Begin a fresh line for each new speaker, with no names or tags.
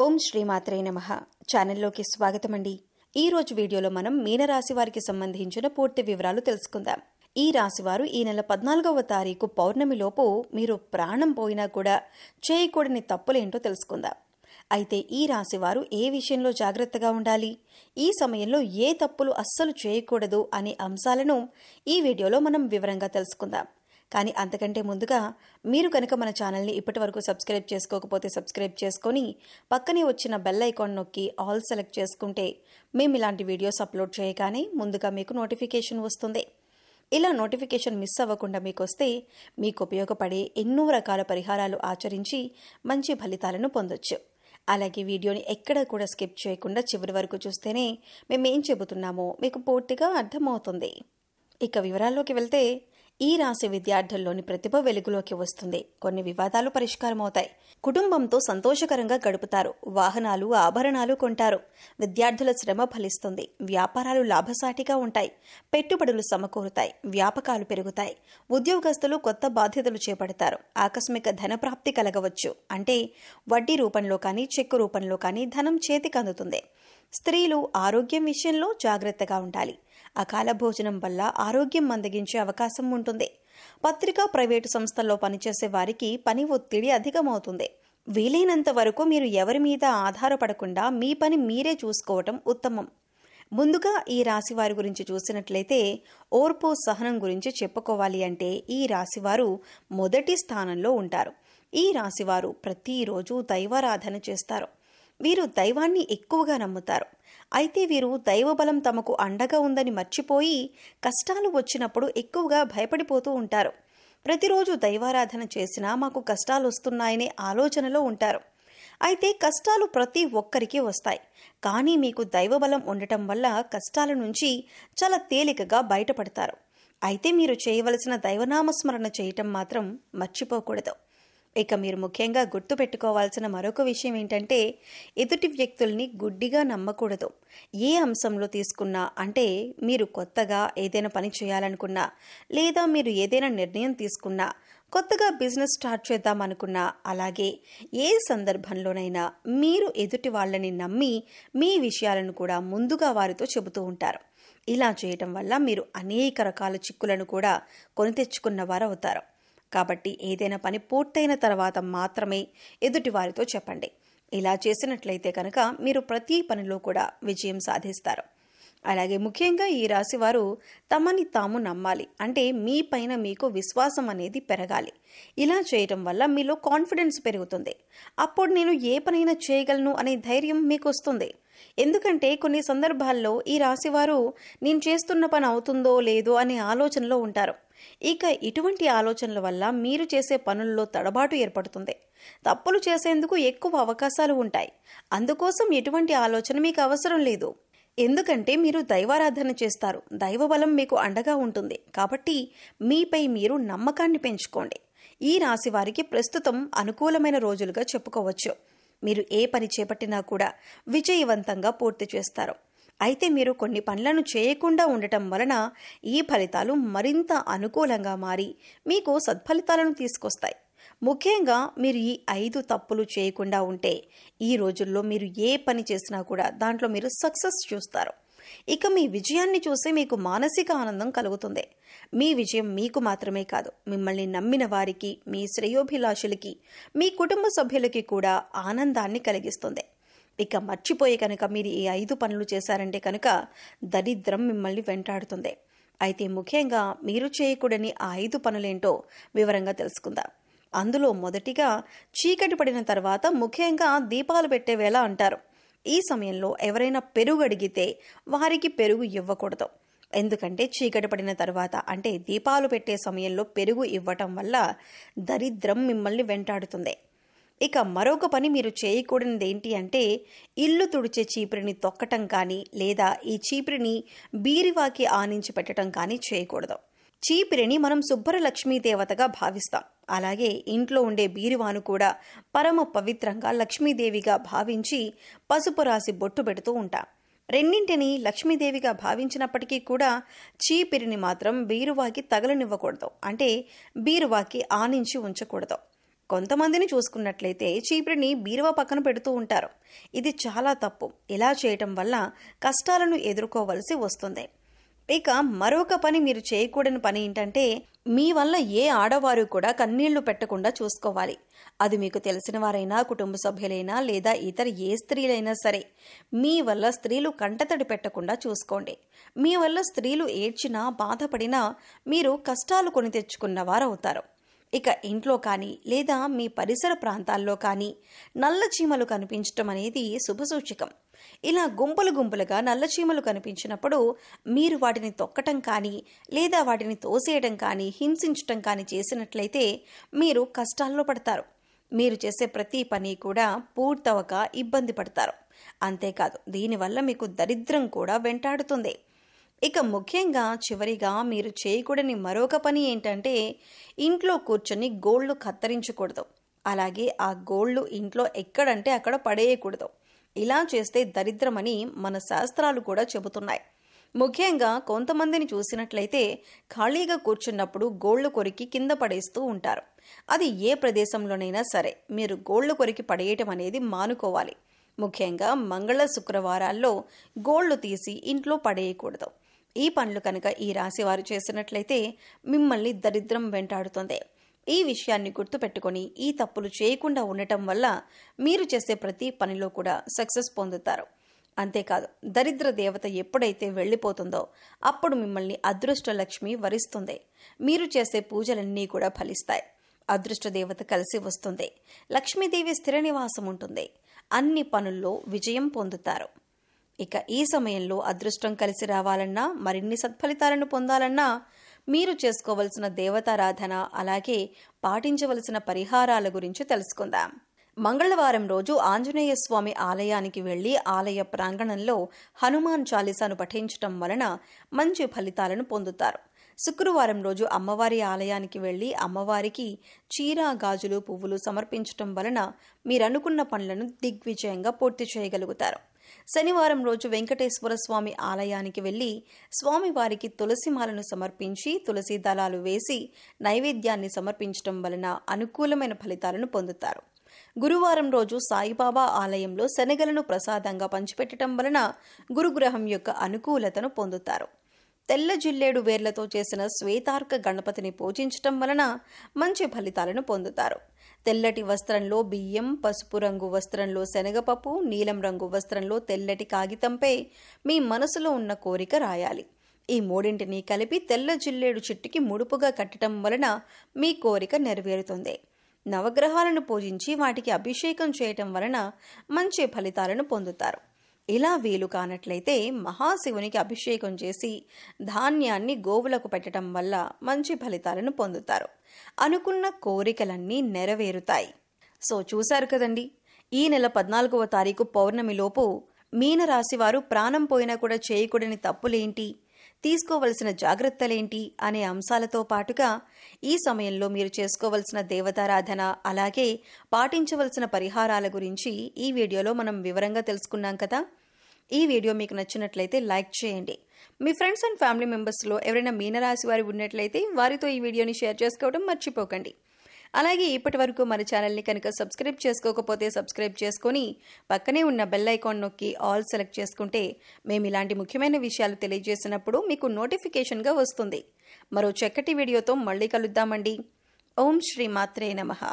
ఓం శ్రీమాత్రే నమః. ఛానల్లోకి స్వాగతం అండి. ఈ రోజు వీడియోలో మనం మీనరాశి వారికి సంబంధించిన పూర్తి వివరాలు తెలుసుకుందాం. ఈ రాశివారు ఈ నెల 14వ తారీఖు పౌర్ణమిలోపు మీరు ప్రాణం పోయినా కూడా చేయకూడని తప్పులేంటో తెలుసుకుందాం. అయితే ఈ రాశివారు ఏ విషయంలో జాగ్రత్తగా ఉండాలి, ఈ సమయంలో ఏ తప్పులు అస్సలు చేయకూడదు అనే అంశాలను ఈ వీడియోలో మనం వివరంగా తెలుసుకుందాం. కానీ అంతకంటే ముందుగా మీరు కనుక మన ఛానల్ని ఇప్పటి వరకు సబ్స్క్రైబ్ చేసుకోకపోతే సబ్స్క్రైబ్ చేసుకొని పక్కనే వచ్చిన బెల్ ఐకాన్ నొక్కి ఆల్ సెలెక్ట్ చేసుకుంటే మేము ఇలాంటి వీడియోస్ అప్లోడ్ చేయగానే ముందుగా మీకు నోటిఫికేషన్ వస్తుంది. ఇలా నోటిఫికేషన్ మిస్ అవ్వకుండా మీకు వస్తే మీకు ఉపయోగపడే ఎన్నో రకాల పరిహారాలు ఆచరించి మంచి ఫలితాలను పొందొచ్చు. అలాగే వీడియోని ఎక్కడ కూడా స్కిప్ చేయకుండా చివరి వరకు చూస్తేనే మేమేం చెబుతున్నామో మీకు పూర్తిగా అర్థమవుతుంది. ఇక వివరాల్లోకి వెళ్తే ఈ రాశి విద్యార్థుల్లోని ప్రతిభ వెలుగులోకి వస్తుంది. కొన్ని వివాదాలు పరిష్కారం అవుతాయి. కుటుంబంతో సంతోషకరంగా గడుపుతారు. వాహనాలు, ఆభరణాలు కొంటారు. విద్యార్థుల శ్రమ ఫలిస్తుంది. వ్యాపారాలు లాభసాటిగా ఉంటాయి. పెట్టుబడులు సమకూరుతాయి. వ్యాపకాలు పెరుగుతాయి. ఉద్యోగస్తులు కొత్త బాధ్యతలు చేపడతారు. ఆకస్మిక ధనప్రాప్తి కలగవచ్చు. అంటే వడ్డీ రూపంలో కానీ చెక్కు రూపంలో కానీ ధనం చేతికి అందుతుంది. స్త్రీలు ఆరోగ్యం విషయంలో జాగ్రత్తగా ఉండాలి. అకాల భోజనం వల్ల ఆరోగ్యం మందగించే అవకాశం ఉంటుంది. పత్రికా, ప్రైవేటు సంస్థల్లో పనిచేసే వారికి పని ఒత్తిడి అధికమవుతుంది. వీలైనంత వరకు మీరు ఎవరి మీద ఆధారపడకుండా మీ పని మీరే చూసుకోవటం ఉత్తమం. ముందుగా ఈ రాశి వారి గురించి చూసినట్లయితే ఓర్పు, సహనం గురించి చెప్పుకోవాలి అంటే ఈ రాశివారు మొదటి స్థానంలో ఉంటారు. ఈ రాశివారు ప్రతిరోజు దైవారాధన చేస్తారు. వీరు దైవాన్ని ఎక్కువగా నమ్ముతారు. అయితే వీరు దైవబలం తమకు అండగా ఉందని మర్చిపోయి కష్టాలు వచ్చినప్పుడు ఎక్కువగా భయపడిపోతూ ఉంటారు. ప్రతిరోజు దైవారాధన చేసినా మాకు కష్టాలు వస్తున్నాయనే ఆలోచనలో ఉంటారు. అయితే కష్టాలు ప్రతి ఒక్కరికి వస్తాయి. కానీ మీకు దైవబలం ఉండటం వల్ల కష్టాల నుంచి చాలా తేలికగా బయటపడతారు. అయితే మీరు చేయవలసిన దైవనామస్మరణ చేయటం మాత్రం మర్చిపోకూడదు. ఇక మీరు ముఖ్యంగా గుర్తుపెట్టుకోవాల్సిన మరొక విషయం ఏంటంటే ఎదుటి వ్యక్తుల్ని గుడ్డిగా నమ్మకూడదు. ఏ అంశంలో తీసుకున్నా, అంటే మీరు కొత్తగా ఏదైనా పని చేయాలనుకున్నా, లేదా మీరు ఏదైనా నిర్ణయం తీసుకున్నా, కొత్తగా బిజినెస్ స్టార్ట్ చేద్దామనుకున్నా, అలాగే ఏ సందర్భంలోనైనా మీరు ఎదుటి వాళ్ళని నమ్మి మీ విషయాలను కూడా ముందుగా వారితో చెబుతూ ఉంటారు. ఇలా చేయటం వల్ల మీరు అనేక రకాల చిక్కులను కూడా కొని తెచ్చుకున్న వారు అవుతారు. కాబట్టి ఏదైనా పని పూర్తయిన తర్వాత మాత్రమే ఎదుటి వారితో చెప్పండి. ఇలా చేసినట్లయితే కనుక మీరు ప్రతి పనిలో కూడా విజయం సాధిస్తారు. అలాగే ముఖ్యంగా ఈ రాశి వారు తమని తాము నమ్మాలి. అంటే మీ పైన మీకు విశ్వాసం అనేది పెరగాలి. ఇలా చేయటం వల్ల మీలో కాన్ఫిడెన్స్ పెరుగుతుంది. అప్పుడు నేను ఏ పనైనా చేయగలను అనే ధైర్యం మీకు వస్తుంది. ఎందుకంటే కొన్ని సందర్భాల్లో ఈ రాశివారు నేను చేస్తున్న పని అవుతుందో లేదో అనే ఆలోచనలో ఉంటారు. ఇక ఇటువంటి ఆలోచనల వల్ల మీరు చేసే పనుల్లో తడబాటు ఏర్పడుతుంది. తప్పులు చేసేందుకు ఎక్కువ అవకాశాలు ఉంటాయి. అందుకోసం ఎటువంటి ఆలోచన మీకు అవసరం లేదు. ఎందుకంటే మీరు దైవారాధన చేస్తారు. దైవబలం మీకు అండగా ఉంటుంది. కాబట్టి మీపై మీరు నమ్మకాన్ని పెంచుకోండి. ఈ రాశి వారికి ప్రస్తుతం అనుకూలమైన రోజులుగా చెప్పుకోవచ్చు. మీరు ఏ పని చేపట్టినా కూడా విజయవంతంగా పూర్తి చేస్తారు. అయితే మీరు కొన్ని పనులను చేయకుండా ఉండటం వలన ఈ ఫలితాలు మరింత అనుకూలంగా మారి మీకు సత్ఫలితాలను తీసుకొస్తాయి. ముఖ్యంగా మీరు ఈ 5 తప్పులు చేయకుండా ఉంటే ఈ రోజుల్లో మీరు ఏ పని చేసినా కూడా దాంట్లో మీరు సక్సెస్ చూస్తారు. ఇక మీ విజయాన్ని చూసి మీకు మానసిక ఆనందం కలుగుతుంది. మీ విజయం మీకు మాత్రమే కాదు, మిమ్మల్ని నమ్మిన వారికి, మీ శ్రేయోభిలాషులకి, మీ కుటుంబ సభ్యులకి కూడా ఆనందాన్ని కలిగిస్తుంది. ఇక మర్చిపోయి కనుక మీరు ఈ 5 పనులు చేశారంటే కనుక దరిద్రం మిమ్మల్ని వెంటాడుతుంది. అయితే ముఖ్యంగా మీరు చేయకూడని ఆ 5 పనులేంటో వివరంగా తెలుసుకుందాం. అందులో మొదటిగా చీకటి పడిన తర్వాత ముఖ్యంగా దీపాలు పెట్టే వేళ అంటారు. ఈ సమయంలో ఎవరైనా పెరుగు అడిగితే వారికి పెరుగు ఇవ్వకూడదు. ఎందుకంటే చీకటి పడిన తర్వాత, అంటే దీపాలు పెట్టే సమయంలో పెరుగు ఇవ్వటం వల్ల దరిద్రం మిమ్మల్ని వెంటాడుతుంది. ఇక మరొక పని మీరు చేయకూడనిది ఏంటి అంటే ఇల్లు తుడిచే చీపురిని తొక్కటం కానీ, లేదా ఈ చీపురిని బీరువాకి ఆనించి పెట్టడం కానీ చేయకూడదు. చీపిరిని మనం శుభ్ర లక్ష్మీదేవతగా భావిస్తాం. అలాగే ఇంట్లో ఉండే బీరువాను కూడా పరమ పవిత్రంగా లక్ష్మీదేవిగా భావించి పసుపు రాసి బొట్టు పెడుతూ ఉంటాం. రెండింటిని లక్ష్మీదేవిగా భావించినప్పటికీ కూడా చీపిరిని మాత్రం బీరువాకి తగలనివ్వకూడదు. అంటే బీరువాకి ఆనించి ఉంచకూడదు. కొంతమందిని చూసుకున్నట్లయితే చీపురిని బీరువా పక్కన పెడుతూ ఉంటారు. ఇది చాలా తప్పు. ఇలా చేయటం వల్ల కష్టాలను ఎదుర్కోవలసి వస్తుంది. ఇక మరొక పని, మీరు చేయకూడని పని ఏంటంటే, మీ వల్ల ఏ ఆడవారు కూడా కన్నీళ్లు పెట్టకుండా చూసుకోవాలి. అది మీకు తెలిసిన వారైనా, కుటుంబ సభ్యులైనా, లేదా ఇతర ఏ స్త్రీలైనా సరే, మీ వల్ల స్త్రీలు కంటతడి పెట్టకుండా చూసుకోండి. మీ వల్ల స్త్రీలు ఏడ్చినా, బాధపడినా మీరు కష్టాలు కొని తెచ్చుకున్న వారవుతారు. ఇక ఇంట్లో కానీ లేదా మీ పరిసర ప్రాంతాల్లో కానీ నల్ల చీమలు కనిపించటం అనేది శుభసూచకం. ఇలా గుంపులు గుంపులుగా నల్ల చీమలు కనిపించినప్పుడు మీరు వాటిని తొక్కటం కానీ లేదా వాటిని తోసేయడం కానీ హింసించటం కానీ చేసినట్లయితే మీరు కష్టాల్లో పడతారు. మీరు చేసే ప్రతి పని కూడా పూర్తవక ఇబ్బంది పడతారు. అంతేకాదు, దీనివల్ల మీకు దరిద్రం కూడా వెంటాడుతుంది. ఇక ముఖ్యంగా చివరిగా మీరు చేయకూడని మరొక పని ఏంటంటే, ఇంట్లో కూర్చొని గోళ్లు కత్తిరించకూడదు. అలాగే ఆ గోళ్లు ఇంట్లో ఎక్కడంటే అక్కడ పడేయకూడదు. ఇలా చేస్తే దరిద్రమని మన శాస్త్రాలు కూడా చెబుతున్నాయి. ముఖ్యంగా కొంతమందిని చూసినట్లయితే ఖాళీగా కూర్చున్నప్పుడు గోళ్లు కొరికి కింద పడేస్తూ ఉంటారు. అది ఏ ప్రదేశంలోనైనా సరే మీరు గోళ్లు కొరికి పడేయటం అనేది మానుకోవాలి. ముఖ్యంగా మంగళ శుక్రవారాల్లో గోళ్లు తీసి ఇంట్లో పడేయకూడదు. ఈ పనులు కనుక ఈ రాశి వారు చేసినట్లయితే మిమ్మల్ని దరిద్రం వెంటాడుతుంది. ఈ విషయాన్ని గుర్తుపెట్టుకొని ఈ తప్పులు చేయకుండా ఉండటం వల్ల మీరు చేసే ప్రతి పనిలో కూడా సక్సెస్ పొందుతారు. అంతేకాదు, దరిద్ర దేవత ఎప్పుడైతే వెళ్ళిపోతుందో అప్పుడు మిమ్మల్ని అదృష్ట లక్ష్మి వరిస్తుంది. మీరు చేసే పూజలన్నీ కూడా ఫలిస్తాయి. అదృష్ట దేవత కలిసి వస్తుంది. లక్ష్మీదేవి స్థిర నివాసం ఉంటుంది. అన్ని పనుల్లో విజయం పొందుతారు. ఇక ఈ సమయంలో అదృష్టం కలిసి రావాలన్నా, మరిన్ని సత్ఫలితాలను పొందాలన్నా మీరు చేసుకోవలసిన దేవతారాధన, అలాగే పాటించవలసిన పరిహారాల గురించి తెలుసుకుందాం. మంగళవారం రోజు ఆంజనేయ స్వామి ఆలయానికి వెళ్లి ఆలయ ప్రాంగణంలో హనుమాన్ చాలీసాను పఠించటం వలన మంచి ఫలితాలను పొందుతారు. శుక్రవారం రోజు అమ్మవారి ఆలయానికి వెళ్లి అమ్మవారికి చీర, గాజులు, పువ్వులు సమర్పించటం వలన మీరనుకున్న పనులను దిగ్విజయంగా పూర్తి చేయగలుగుతారు. శనివారం రోజు వెంకటేశ్వర స్వామి ఆలయానికి వెళ్లి స్వామివారికి తులసిమాలను సమర్పించి తులసి దళాలు వేసి నైవేద్యాన్ని సమర్పించటం వలన అనుకూలమైన ఫలితాలను పొందుతారు. గురువారం రోజు సాయిబాబా ఆలయంలో శనగలను ప్రసాదంగా పంచిపెట్టడం వలన గురుగ్రహం యొక్క అనుకూలతను పొందుతారు. తెల్ల జిల్లేడు వేర్లతో చేసిన శ్వేతార్క గణపతిని పూజించటం వలన మంచి ఫలితాలను పొందుతారు. తెల్లటి వస్త్రంలో బియ్యం, పసుపు రంగు వస్త్రంలో శనగపప్పు, నీలం రంగు వస్త్రంలో తెల్లటి కాగితంపై మీ మనసులో ఉన్న కోరిక రాయాలి. ఈ మూడింటిని కలిపి తెల్ల జిల్లేడు చెట్టుకి ముడుపుగా కట్టడం వలన మీ కోరిక నెరవేరుతుంది. నవగ్రహాలను పూజించి వాటికి అభిషేకం చేయటం వలన మంచి ఫలితాలను పొందుతారు. ఇలా వీలు కానట్లయితే మహాశివునికి అభిషేకం చేసి ధాన్యాన్ని గోవులకు పెట్టడం వల్ల మంచి ఫలితాలను పొందుతారు. అనుకున్న కోరికలన్నీ నెరవేరుతాయి. సో చూశారు కదండి, ఈ నెల 14వ తారీఖు పౌర్ణమిలోపు మీనరాశి వారు ప్రాణం పోయినా కూడా చేయకూడని తప్పులేంటి, తీసుకోవలసిన జాగ్రత్తలేంటి అనే అంశాలతో పాటుగా ఈ సమయంలో మీరు చేసుకోవలసిన దేవతారాధన, అలాగే పాటించవలసిన పరిహారాల గురించి ఈ వీడియోలో మనం వివరంగా తెలుసుకున్నాం కదా. ఈ వీడియో మీకు నచ్చినట్లయితే లైక్ చేయండి. మీ ఫ్రెండ్స్ అండ్ ఫ్యామిలీ మెంబర్స్లో ఎవరైనా మీనరాశి వారు ఉన్నట్లయితే వారితో ఈ వీడియోని షేర్ చేసుకోవడం మర్చిపోకండి. అలాగే ఇప్పటి వరకు మన ఛానల్ని కనుక సబ్స్క్రైబ్ చేసుకోకపోతే సబ్స్క్రైబ్ చేసుకొని పక్కనే ఉన్న బెల్ ఐకాన్ నొక్కి ఆల్ సెలెక్ట్ చేసుకుంటే మేము ఇలాంటి ముఖ్యమైన విషయాలు తెలియజేసినప్పుడు మీకు నోటిఫికేషన్గా వస్తుంది. మరో చక్కటి వీడియోతో మళ్ళీ కలుద్దామండి. ఓం శ్రీ మాత్రే నమః.